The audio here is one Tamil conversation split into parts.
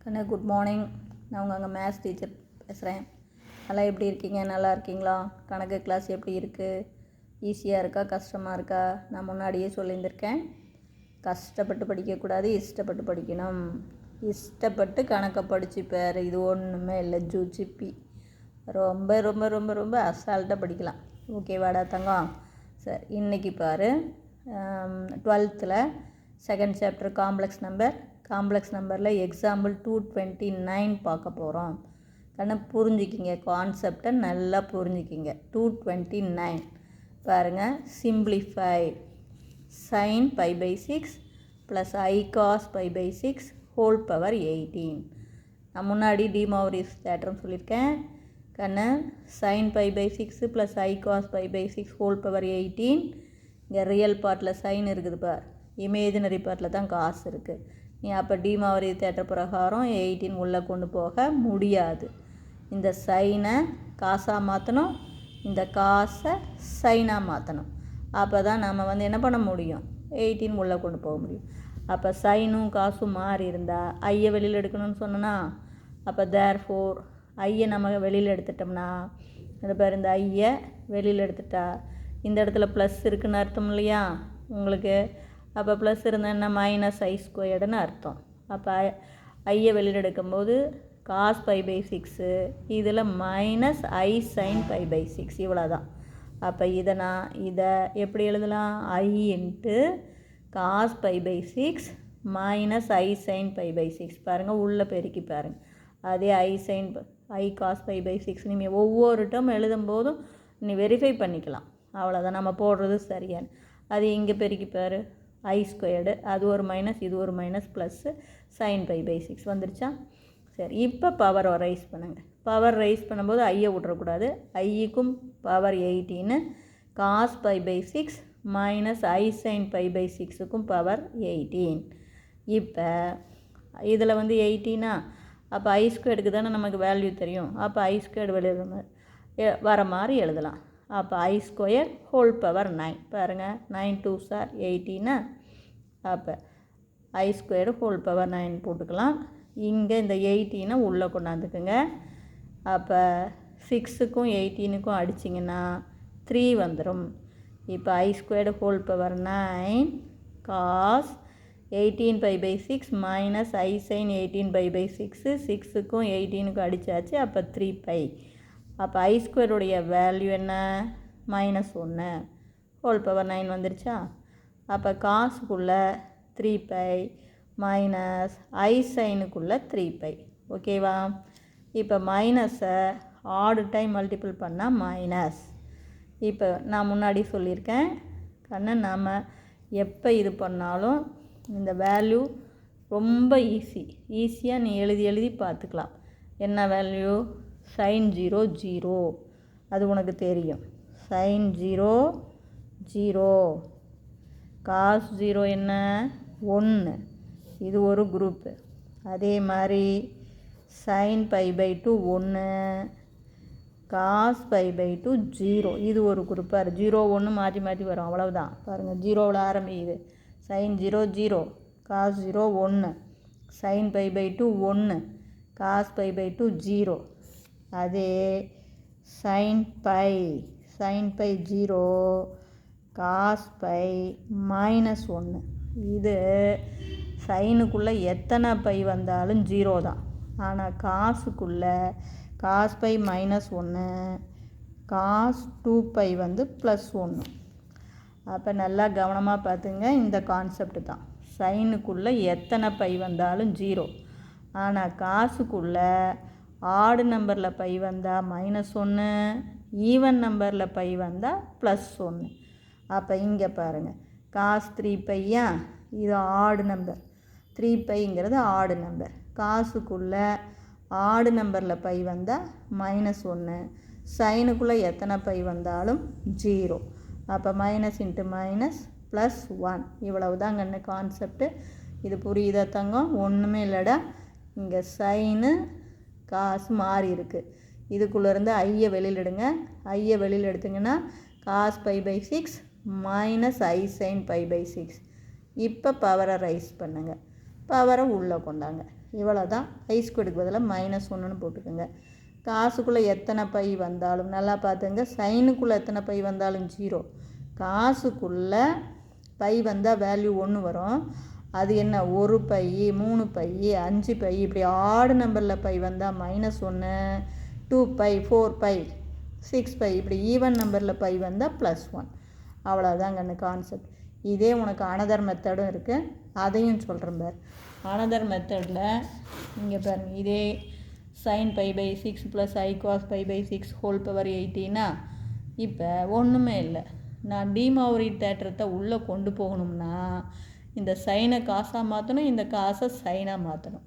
அண்ணா குட் மார்னிங். நான் உங்கள் மேத்ஸ் டீச்சர் பேசுகிறேன். நல்லா எப்படி இருக்கீங்க? நல்லா இருக்கீங்களா? கணக்கு கிளாஸ் எப்படி இருக்குது? ஈஸியாக இருக்கா கஷ்டமாக இருக்கா? நான் முன்னாடியே சொல்லியிருந்திருக்கேன், கஷ்டப்பட்டு படிக்கக்கூடாது, இஷ்டப்பட்டு படிக்கணும். இஷ்டப்பட்டு கணக்கை படித்து பேர் இது ஒன்றுமே இல்லை, ஜூச்சிப்பி. ரொம்ப ரொம்ப ரொம்ப ரொம்ப அசால்ட்டாக படிக்கலாம். ஓகேவாடா தங்கம்? சரி, இன்றைக்கி பாரு 12th செகண்ட் சாப்டர் காம்ப்ளெக்ஸ் நம்பரில் எக்ஸாம்பிள் 229 பார்க்க போகிறோம். கண்ணு புரிஞ்சுக்கிங்க, கான்செப்டை நல்லா புரிஞ்சுக்கிங்க. 229 பாருங்கள். Simplify sin π/6 plus I cos π/6 whole power 18. நான் முன்னாடி டிமாவரிஸ் தேட்டர்னு சொல்லியிருக்கேன் கண்ணு. sin π/6 plus I cos π/6 whole power 18. இங்கே ரியல் பார்ட்டில் சைன் இருக்குது பார், இமேஜினரி பார்ட்டில் தான் காசு இருக்குது. நீ அப்போ டிமாவரி தேட்டர் பிரகாரம் 18 உள்ளே கொண்டு போக முடியாது. இந்த சைனை காசாக மாற்றணும், இந்த காசை சைனாக மாற்றணும். அப்போ தான் நம்ம என்ன பண்ண முடியும், 18 உள்ளே கொண்டு போக முடியும். அப்போ சைனும் காசும் மாறி இருந்தால் ஐயை வெளியில் எடுக்கணும்னு சொன்னோன்னா, அப்போ தேர்ஃபோர் ஐயை நம்ம வெளியில் எடுத்துட்டோம்னா, இந்த பேர் இந்த ஐயை வெளியில் எடுத்துட்டா இந்த இடத்துல ப்ளஸ் இருக்குதுன்னு அர்த்தம் இல்லையா உங்களுக்கு? அப்போ ப்ளஸ் இருந்தால் என்ன, -I² அர்த்தம். அப்போ ஐயை வெளியில் எடுக்கும்போது cos π/6, இதில் -I sin π/6, இவ்வளோ தான். அப்போ இதை எப்படி எழுதலாம்? I cos π/6 -I sin π/6. பாருங்கள், உள்ளே பெருக்கி பாருங்கள். அதே I cos π/6 நீங்கள் ஒவ்வொரு டைம் எழுதும்போதும் நீ வெரிஃபை பண்ணிக்கலாம். அவ்வளோதான், நம்ம போடுறது சரியான. அது இங்கே பெருக்கிப்பார், I², அது ஒரு மைனஸ் இது ஒரு மைனஸ் ப்ளஸ்ஸு sin π/6 வந்துருச்சா? சரி, இப்போ பவர் ரைஸ் பண்ணுங்கள். பவர் ரைஸ் பண்ணும்போது ஐயை விட்றக்கூடாது. ஐக்கும் பவர் 18, cos π/6 -I sin π/6க்கும் பவர் 18. இப்போ இதில் 18, அப்போ I² தானே நமக்கு வேல்யூ தெரியும். அப்போ I² வெளியே வர மாதிரி எழுதலாம். அப்போ I² ஹோல் பவர் 9. பாருங்கள், 9 2s are 18. அப்போ I² ஹோல் பவர் 9 போட்டுக்கலாம். இங்கே இந்த 18 உள்ளே கொண்டாந்துக்குங்க. அப்போ 6க்கும் 18க்கும் அடிச்சிங்கன்னா 3 வந்துடும். இப்போ I² whole power 9 cos 18 π/6 -I sin 18 π/6, 6க்கும் 18க்கும் அடித்தாச்சு. அப்போ 3π. அப்போ I² உடைய வேல்யூ என்ன, -1 ஹோல் பவர் 9 வந்துருச்சா? அப்போ காசுக்குள்ளே 3π மைனஸ் I சைனுக்குள்ளே 3π. ஓகேவா? இப்போ மைனஸை ஆடு டைம் மல்டிபிள் பண்ணால் மைனஸ். இப்போ நான் முன்னாடி சொல்லியிருக்கேன் கண்ணு, நாம் எப்போ இது பண்ணாலும் இந்த வேல்யூ ரொம்ப ஈஸியாக நீ எழுதி பார்த்துக்கலாம். என்ன வேல்யூ? sin 0 0, அது உனக்கு தெரியும். sin 0 0, cos 0 என்ன, 1, இது ஒரு குரூப்பு. அதே மாதிரி sin π/2 1, cos π/2 0, இது ஒரு குரூப்பாக 0 1 மாற்றி மாற்றி வரும். அவ்வளவுதான். பாருங்கள், 0வில் ஆரம்பிக்குது. sin 0 0, cos 0 1, sin π/2 1, cos π/2 0. அதே sin π 0, cos π -1. இது சைனுக்குள்ளே எத்தனை பை வந்தாலும் 0 தான். ஆனால் காசுக்குள்ளே cos π -1, cos 2π +1. அப்போ நல்லா கவனமாக பார்த்துங்க, இந்த கான்செப்ட் தான். சைனுக்குள்ளே எத்தனை பை வந்தாலும் 0, ஆனால் காசுக்குள்ளே ஆடு நம்பரில் பை வந்தால் -1, ஈவன் நம்பரில் பை வந்தால் +1. அப்போ இங்கே பாருங்கள், cos 3π, இது ஆடு நம்பர், 3πங்கிறது ஆடு நம்பர். காசுக்குள்ளே ஆடு நம்பரில் பை வந்தால் -1, சைனுக்குள்ளே எத்தனை பை வந்தாலும் 0. அப்போ மைனஸ் இன்ட்டு மைனஸ் +1. இவ்வளவு தாங்க என்ன கான்செப்டு. இது புரியுதா தங்கம்? ஒன்றுமே இல்லைடா. இங்கே சைனு காசு மாறி இருக்குது. இதுக்குள்ளேருந்து ஐயை வெளியில் எடுங்க. ஐயை வெளியில் எடுத்திங்கன்னா cos π/6 -I sin π/6. இப்போ பவரை ரைஸ் பண்ணுங்கள். பவரை உள்ளே கொண்டாங்க. இவ்வளோ தான். ஐ ஸ்கொயருக்கு பதிலாக -1ன்னு போட்டுக்கோங்க. காசுக்குள்ளே எத்தனை பை வந்தாலும் நல்லா பார்த்துங்க. சைனுக்குள்ளே எத்தனை பை வந்தாலும் 0. காசுக்குள்ளே பை வந்தால் வேல்யூ 1 வரும். அது என்ன 1 பை 3 பை 5 பை இப்படி ஆடு நம்பரில் பை வந்தால் -1, 2 பை 4 பை 6 பை இப்படி ஈவன் நம்பரில் பை வந்தால் +1. அவ்வளோதாங்க அந்த கான்செப்ட். இதே உனக்கு அனதர் மெத்தடும் இருக்குது, அதையும் சொல்கிறேன் பார். அனதர் மெத்தடில் இங்கே பாருங்கள், இதே sin π/6 + i cos π/6 whole power 18னா இப்போ ஒன்றுமே இல்லை. நான் டிமாவரி தேற்றத்தை உள்ளே கொண்டு போகணும்னா இந்த சைனை காசாக மாற்றணும், இந்த காசை சைனாக மாற்றணும்.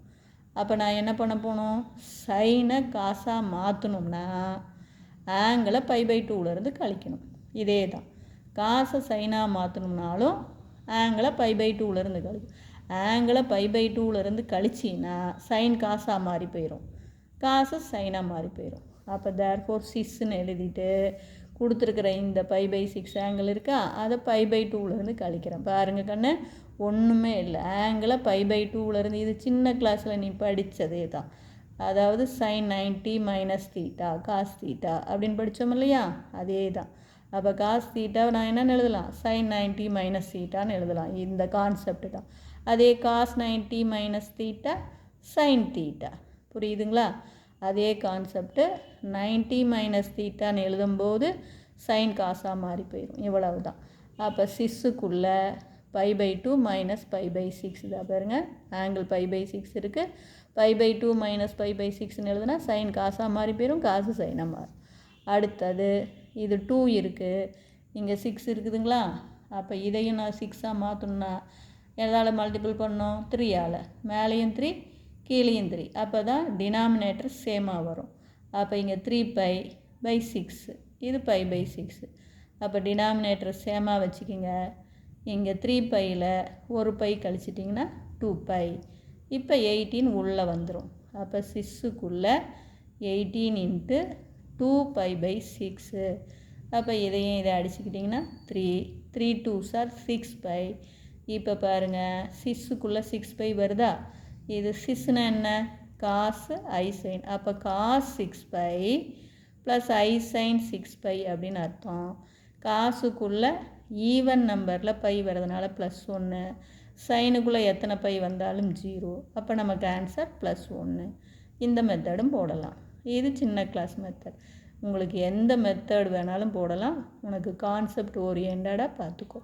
அப்போ நான் என்ன பண்ண போகணும்? சைனை காசாக மாற்றணும்னா ஆங்கிளை π/2லேருந்து கழிக்கணும். இதே தான். காசை சைனாக மாற்றணும்னாலும் ஆங்கிளை π/2லேருந்து கழிக்கணும். ஆங்கிளை π/2லேருந்து கழிச்சின்னா சைன் காசாக மாறி போயிடும், காசு சைனாக மாறி போயிடும். அப்போ தேர்ஃபோர் 6ன்னு எழுதிட்டு கொடுத்துருக்குற இந்த π/6 ஆங்கிள் இருக்கா, அதை π/2லேருந்து கழிக்கிறேன். பாருங்கள் கண்ணு, ஒன்றுமே இல்லை. ஆங்கிளை π/2லேருந்து, இது சின்ன கிளாஸில் நீ படித்ததே தான். அதாவது sin 90 - θ cos θ அப்படின்னு படித்தோம் இல்லையா, அதே தான். அப்போ cos θ நான் என்னென்னு எழுதலாம்? sin 90 - θன்னு எழுதலாம். இந்த கான்செப்ட் தான். அதே cos 90 - θ sin θ. புரியுதுங்களா? அதே கான்செப்ட்டு 90 - θன்னு எழுதும்போது சைன் காசாக மாறி போயிடும். இவ்வளவு தான். அப்போ சிஸ்ஸுக்குள்ளே π/2 - π/6 தான் பாருங்கள். ஆங்கிள் π/6 இருக்குது. π/2 - π/6ன்னு எழுதுனா சைன் காசாக மாறி போயிடும், காசு சைனாக மாறும். அடுத்தது இது 2 இருக்குது, இங்கே 6 இருக்குதுங்களா. அப்போ இதையும் நான் 6ஆக மாற்றணுன்னா எதால் மல்டிபிள் பண்ணோம்? 3ஆல். மேலேயும் 3 கீழேயும் 3. அப்போ தான் டினாமினேட்டர் சேமாக வரும். அப்போ இங்கே 3π/6, இது π/6. அப்போ டினாமினேட்டர் சேமாக வச்சுக்கிங்க. இங்கே 3πயில் ஒரு பை கழிச்சிட்டிங்கன்னா 2π. இப்போ 18 உள்ளே வந்துடும். அப்போ சிஸ்ஸுக்குள்ளே 18 × 2π/6. அப்போ இதையும் இதை அடிச்சுக்கிட்டிங்கன்னா 3 2s are 6π. இப்போ பாருங்கள், சிஸ்ஸுக்குள்ளே 6π வருதா. இது சிஸ்னா என்ன? காசு ஐ சைன். அப்போ cos 6π + ஐ சைன் 6π அப்படின்னு அர்த்தம். காசுக்குள்ளே ஈவன் நம்பரில் பை வரதுனால +1, சைனுக்குள்ளே எத்தனை பை வந்தாலும் 0. அப்போ நமக்கு ஆன்சர் +1. இந்த மெத்தடும் போடலாம். இது சின்ன கிளாஸ் மெத்தட். உங்களுக்கு எந்த மெத்தட் வேணாலும் போடலாம். உனக்கு கான்செப்ட் ஓரியண்டடாக பார்த்துக்கோ.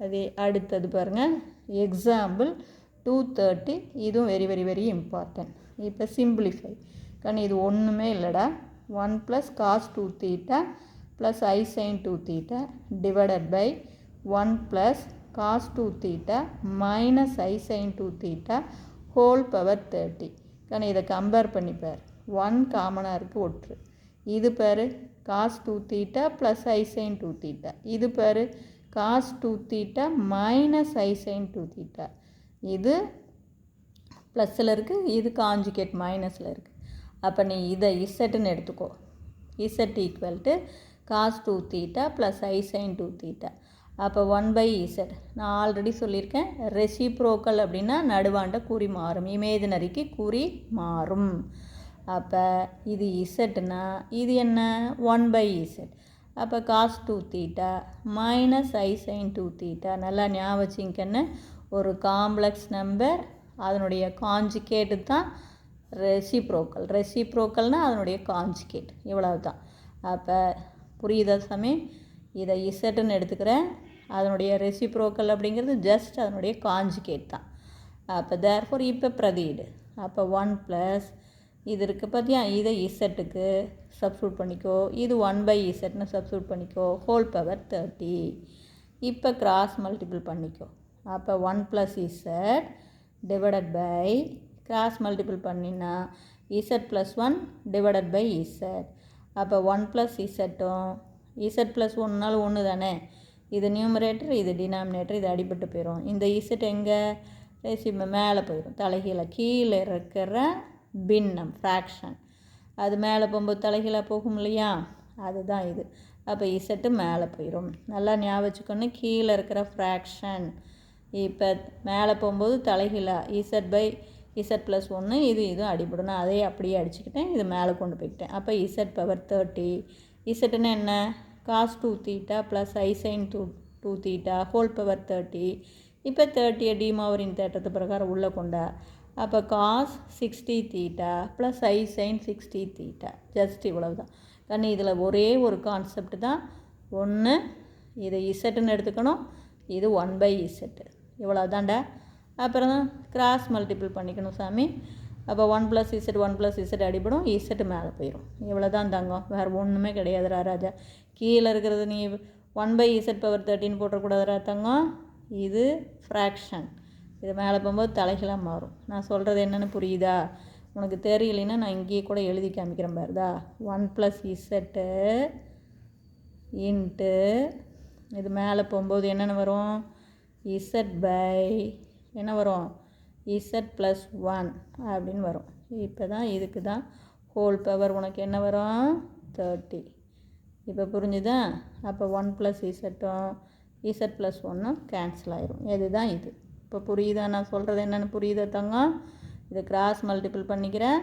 அதே அடுத்தது பாருங்கள், எக்ஸாம்பிள் 230. இதுவும் வெரி வெரி வெரி இம்பார்ட்டன்ட். இப்போ சிம்பிளிஃபை கண்ணு, இது ஒன்றுமே இல்லைடா. 1 + cos 2θ + i sin 2θ divided by 1 + cos 2θ - i sin 2θ whole power 30. கண்ணு இதை கம்பேர் பண்ணிப்பார். 1 காமனாக இருக்குது, ஒற்று. இது பேர் cos 2θ + i sin 2θ. இது பேர் cos 2θ - i sin 2θ. இது ப்ளஸில் இருக்குது, இது காஞ்சுகேட் மைனஸில் இருக்குது. அப்போ நீ இதை இசட்டுன்னு எடுத்துக்கோ. Z = cos 2θ + i sin 2θ. அப்போ 1/z. நான் ஆல்ரெடி சொல்லியிருக்கேன், ரெசிப்ரோக்கல் அப்படின்னா நடுவாண்ட குறி மாறும், இமேஜினரிக்கு குறி மாறும். அப்போ இது இசட்னா இது என்ன? 1/z. அப்போ cos 2θ - i sin 2θ. நல்லா ஞாபகம் வச்சுக்கன்னு, ஒரு காம்ப்ளெக்ஸ் நம்பர் அதனுடைய காஞ்சுகேட்டு தான் ரெசிப்ரோக்கல். ரெசிப்ரோக்கல்னால் அதனுடைய காஞ்சுகேட். இவ்வளவு தான். அப்போ புரியுதா சாமி? இதை இசட்டுன்னு எடுத்துக்கிறேன். அதனுடைய ரெசிப்ரோக்கல் அப்படிங்கிறது ஜஸ்ட் அதனுடைய காஞ்சுகேட் தான். அப்போ தேர்ஃபோர் இப்போ பிரதீடு. அப்போ 1 + இது இருக்குது பார்த்தியா, இதை இசட்டுக்கு சப்ஸ்டியூட் பண்ணிக்கோ. இது 1/zன்னு சப்ஸ்டியூட் பண்ணிக்கோ. Whole power 30. இப்போ கிராஸ் மல்டிபிள் பண்ணிக்கோ. அப்போ 1 + z divided by cross multiple பண்ணினா z + 1 டிவைடட் பை z. அப்போ 1 + zட்டும் z + 1னால 1 தானே. இது நியூமரேட்டர், இது டினாமினேட்டர், இது அடிபட்டு போயிடும். இந்த z எங்கே? மேலே போயிடும், தலைகீழ. கீழே இருக்கிற பின்னம் ஃப்ராக்ஷன் அது மேலே போகும்போது தலைகீழாக போகும் இல்லையா, அதுதான் இது. அப்போ இசட்டு மேலே போயிடும். நல்லா ஞாபகம் வச்சுக்கொண்டு, கீழே இருக்கிற ஃப்ராக்ஷன் இப்போ மேலே போகும்போது தலைகீழா z/, இசட் ப்ளஸ் 1 இதுவும் அடிபடும். நான் அதையே அப்படியே அடிச்சுக்கிட்டேன், இது மேலே கொண்டு போய்க்கிட்டேன். அப்போ இசட் பவர் 30. இசட்டுன்னு என்ன? காஸ் 2 தீட்டா ப்ளஸ் ஐ சைன் 2 தீட்டா ஹோல் பவர் 30. இப்போ 30 டிமாவரின் தேற்றத்து பிரகாரம் உள்ளே கொண்டா. அப்போ காஸ் 60 தீட்டா ப்ளஸ் ஐ சைன் 60 தீட்டா. ஜஸ்ட் இவ்வளவு தான் கண்ணு. இதில் ஒரே ஒரு கான்செப்ட் தான். ஒன்று இது இசட்டுன்னு எடுத்துக்கணும், இது 1/z. இவ்வளோ தாண்டா. அப்புறம் கிராஸ் மல்டிபிள் பண்ணிக்கணும் சாமி. அப்போ 1+z 1+z அடிபடும், இசட்டு மேலே போயிடும். இவ்வளோ தான் தங்கம், வேறு ஒன்றுமே கிடையாதுரா ராஜா. கீழே இருக்கிறது நீ 1/z பவர் 13 போட்டக்கூடாதுரா தங்கம். இது ஃப்ராக்ஷன், இது மேலே போகும்போது தலைகளாக மாறும். நான் சொல்கிறது என்னென்னு புரியுதா? உனக்கு தெரியலைன்னா நான் இங்கேயே கூட எழுதி காமிக்கிறேன் பாருதா. 1+z இன்ட்டு இது மேலே போகும்போது என்னென்னு வரும்? இசட் பை என்ன வரும்? இசட் ப்ளஸ் 1 அப்படின்னு வரும். இப்போ தான் இதுக்கு தான் ஹோல் பவர் உனக்கு என்ன வரும்? 30. இப்போ புரிஞ்சுதா? அப்போ 1+z இசட் ப்ளஸ் 1 கேன்சல் ஆயிரும். இதுதான் இது. இப்போ புரியுதா நான் சொல்கிறது என்னென்னு? புரியுதா தங்கம்? இது கிராஸ் மல்டிபிள் பண்ணிக்கிறேன்,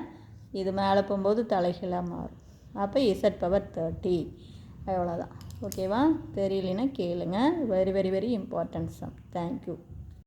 இது மேலே போகும்போது தலைகளாக மாறும். அப்போ இசட் பவர் 30. அவ்வளோதான். ஓகேவா? தெரியலனா கேளுங்க. Very very very important sum. Thank you.